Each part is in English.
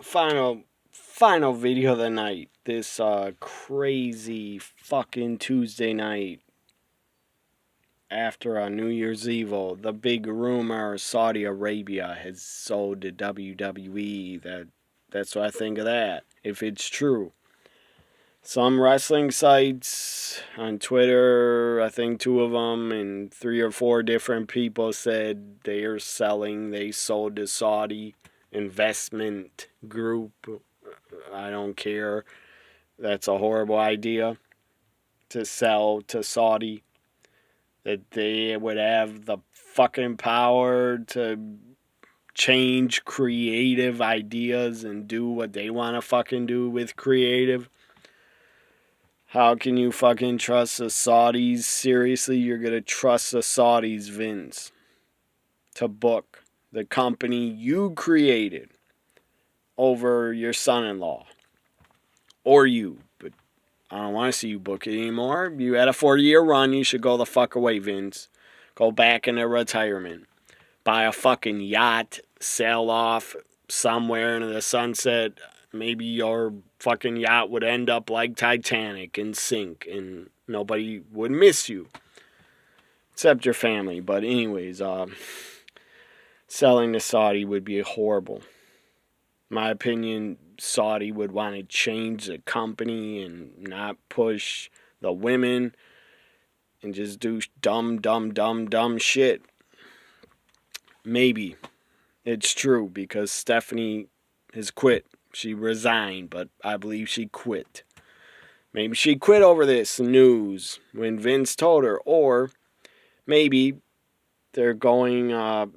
final video of the night. This crazy fucking Tuesday night after New Year's Eve. The big rumor Saudi Arabia has sold to WWE. That's what I think of that. If it's true. Some wrestling sites on Twitter, I think 2 of them, and 3 or 4 different people said they sold to Saudi investment group. I don't care. That's a horrible idea to sell to Saudi. That they would have the fucking power to change creative ideas and do what they want to fucking do with creative. How can you fucking trust the Saudis? Seriously, you're going to trust the Saudis, Vince, to book the company you created over your son-in-law. Or you. But I don't want to see you book it anymore. You had a 40-year run. You should go the fuck away, Vince. Go back into retirement. Buy a fucking yacht. Sail off somewhere into the sunset. Maybe your fucking yacht would end up like Titanic and sink, and nobody would miss you. Except your family. But anyways, selling to Saudi would be horrible. In my opinion, Saudi would want to change the company and not push the women and just do dumb shit. Maybe it's true because Stephanie has quit. She resigned, but I believe she quit. Maybe she quit over this news when Vince told her. Or maybe they're going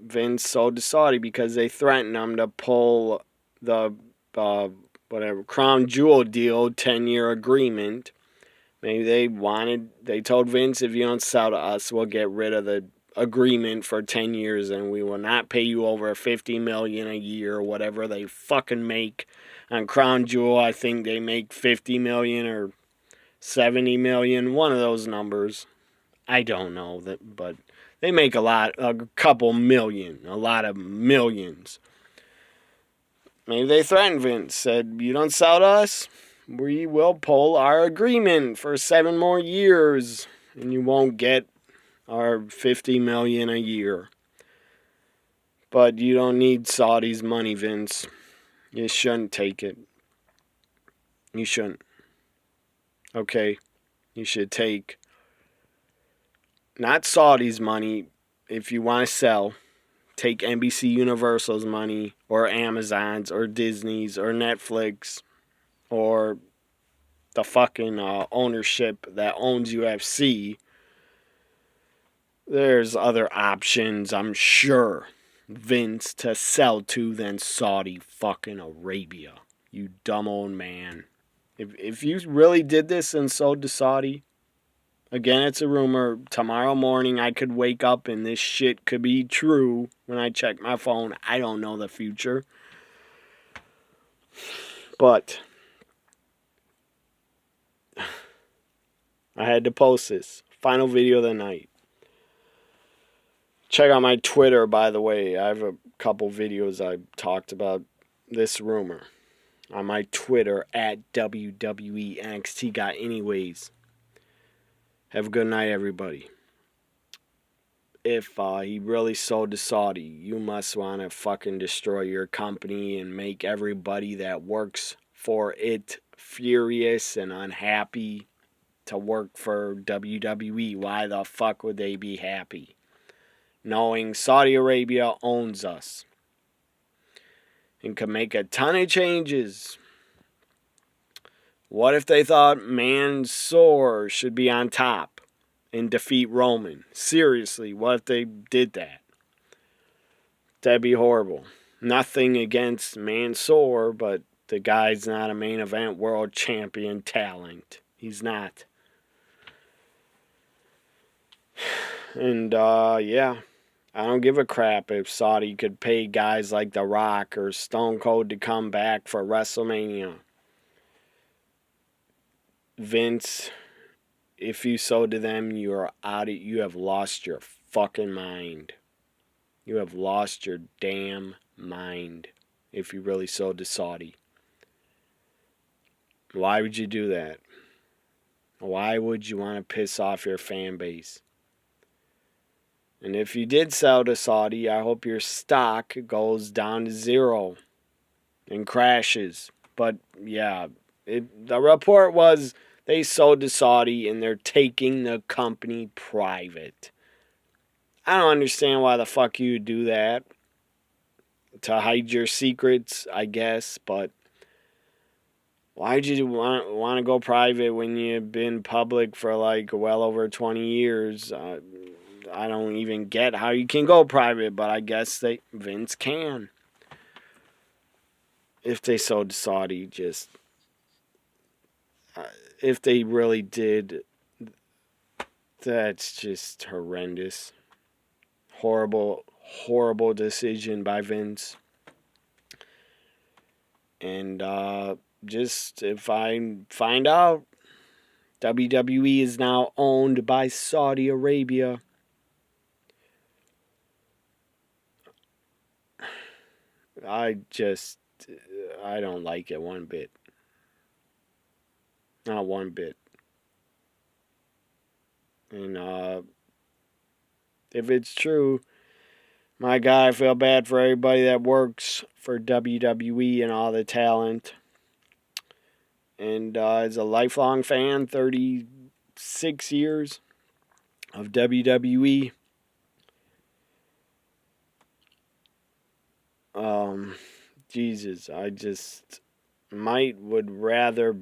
Vince sold to Saudi because they threatened him to pull the Crown Jewel deal 10-year agreement. Maybe they told Vince, if you don't sell to us, we'll get rid of the agreement for 10 years and we will not pay you over $50 million a year or whatever they fucking make on Crown Jewel. I think they make $50 million or $70 million, one of those numbers. I don't know that, but they make a couple million, a lot of millions. Maybe they threatened Vince, said, you don't sell to us, we will pull our agreement for 7 more years and you won't get our $50 million a year. But you don't need Saudi's money, Vince. You shouldn't take it. You shouldn't. Okay? You should take not Saudi's money if you want to sell. Take NBC Universal's money or Amazon's or Disney's or Netflix or the fucking ownership that owns UFC. There's other options, I'm sure, Vince, to sell to than Saudi fucking Arabia. You dumb old man. If you really did this and sold to Saudi, again, it's a rumor. Tomorrow morning I could wake up and this shit could be true when I check my phone. I don't know the future. But I had to post this. Final video of the night. Check out my Twitter, by the way. I have a couple videos I talked about this rumor on my Twitter at WWE NXT Guy. Anyways, have a good night, everybody. If he really sold to Saudi, you must want to fucking destroy your company and make everybody that works for it furious and unhappy to work for WWE. Why the fuck would they be happy? Knowing Saudi Arabia owns us and can make a ton of changes. What if they thought Mansoor should be on top and defeat Roman? Seriously, what if they did that? That'd be horrible. Nothing against Mansoor, but the guy's not a main event world champion talent. He's not. And, yeah. I don't give a crap if Saudi could pay guys like The Rock or Stone Cold to come back for WrestleMania. Vince, if you sold to them, you have lost your fucking mind. You have lost your damn mind. if you really sold to Saudi. Why would you do that? Why would you want to piss off your fan base? And if you did sell to Saudi, I hope your stock goes down to zero and crashes. But yeah, the report was they sold to Saudi and they're taking the company private. I don't understand why the fuck you would do that. To hide your secrets, I guess, but why'd you want to go private when you've been public for like well over 20 years? I don't even get how you can go private, but I guess Vince can. If they sold to Saudi, if they really did, that's just horrendous. Horrible decision by Vince. And just if I find out WWE is now owned by Saudi Arabia, I don't like it one bit. Not one bit. And if it's true, my God, I feel bad for everybody that works for WWE and all the talent. And as a lifelong fan, 36 years of WWE. Jesus, I just would rather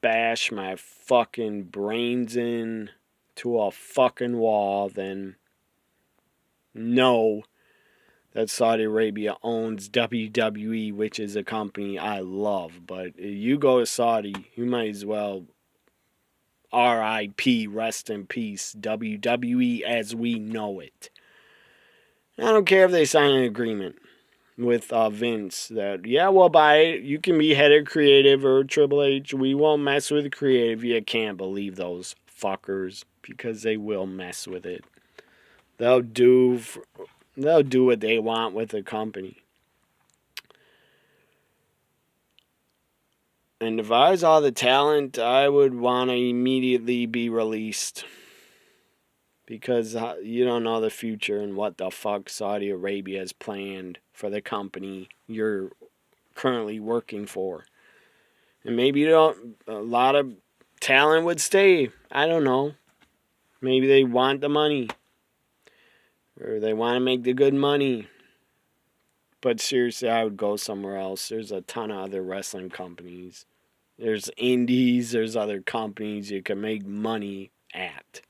bash my fucking brains in to a fucking wall than know that Saudi Arabia owns WWE, which is a company I love. But if you go to Saudi, you might as well R.I.P., rest in peace, WWE as we know it. I don't care if they sign an agreement with Vince that, yeah, we'll buy it. You can be head of creative or Triple H. We won't mess with creative. You can't believe those fuckers because they will mess with it. They'll do what they want with the company. And if I was all the talent, I would want to immediately be released. Because you don't know the future and what the fuck Saudi Arabia has planned for the company you're currently working for. And maybe a lot of talent would stay. I don't know. Maybe they want the money. Or they want to make the good money. But seriously, I would go somewhere else. There's a ton of other wrestling companies. There's indies. There's other companies you can make money at.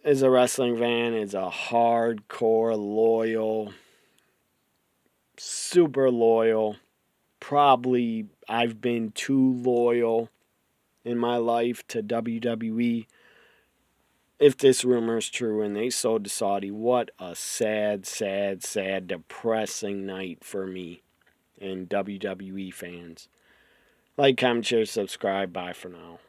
As a wrestling fan, is a hardcore, loyal, super loyal. Probably I've been too loyal in my life to WWE. If this rumor is true and they sold to Saudi, what a sad, depressing night for me and WWE fans. Like, comment, share, subscribe. Bye for now.